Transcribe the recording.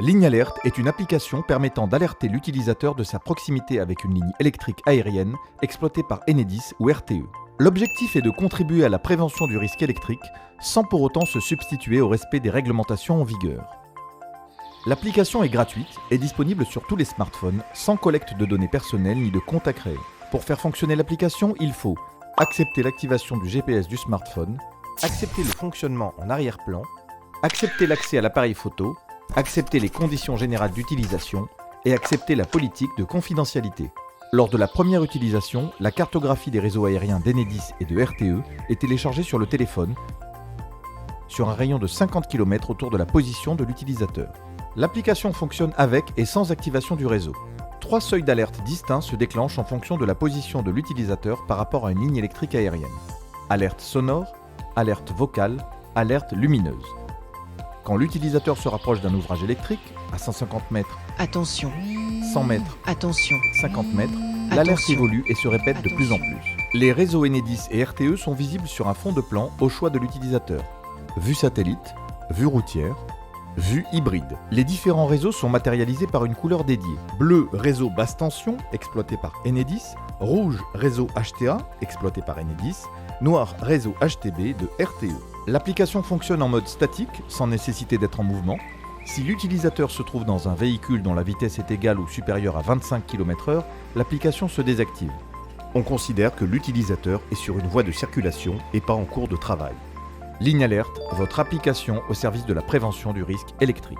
Ligne Alerte est une application permettant d'alerter l'utilisateur de sa proximité avec une ligne électrique aérienne exploitée par Enedis ou RTE. L'objectif est de contribuer à la prévention du risque électrique sans pour autant se substituer au respect des réglementations en vigueur. L'application est gratuite et disponible sur tous les smartphones sans collecte de données personnelles ni de compte à créer. Pour faire fonctionner l'application, il faut accepter l'activation du GPS du smartphone, accepter le fonctionnement en arrière-plan, accepter l'accès à l'appareil photo, accepter les conditions générales d'utilisation et accepter la politique de confidentialité. Lors de la première utilisation, la cartographie des réseaux aériens d'Enedis et de RTE est téléchargée sur le téléphone sur un rayon de 50 km autour de la position de l'utilisateur. L'application fonctionne avec et sans activation du réseau. 3 seuils d'alerte distincts se déclenchent en fonction de la position de l'utilisateur par rapport à une ligne électrique aérienne. Alerte sonore, alerte vocale, alerte lumineuse. Quand l'utilisateur se rapproche d'un ouvrage électrique, à 150 mètres, Attention, 100 mètres, attention, 50 mètres, l'alerte Attention. évolue et se répète de plus en Attention. plus. Les réseaux Enedis et RTE sont visibles sur un fond de plan au choix de l'utilisateur. Vue satellite, vue routière, vue hybride. Les différents réseaux sont matérialisés par une couleur dédiée. Bleu, réseau basse tension, exploité par Enedis. Rouge, réseau HTA, exploité par Enedis. Noir, réseau HTB de RTE. L'application fonctionne en mode statique, sans nécessité d'être en mouvement. Si l'utilisateur se trouve dans un véhicule dont la vitesse est égale ou supérieure à 25 km/h, l'application se désactive. On considère que l'utilisateur est sur une voie de circulation et pas en cours de travail. Ligne Alerte, votre application au service de la prévention du risque électrique.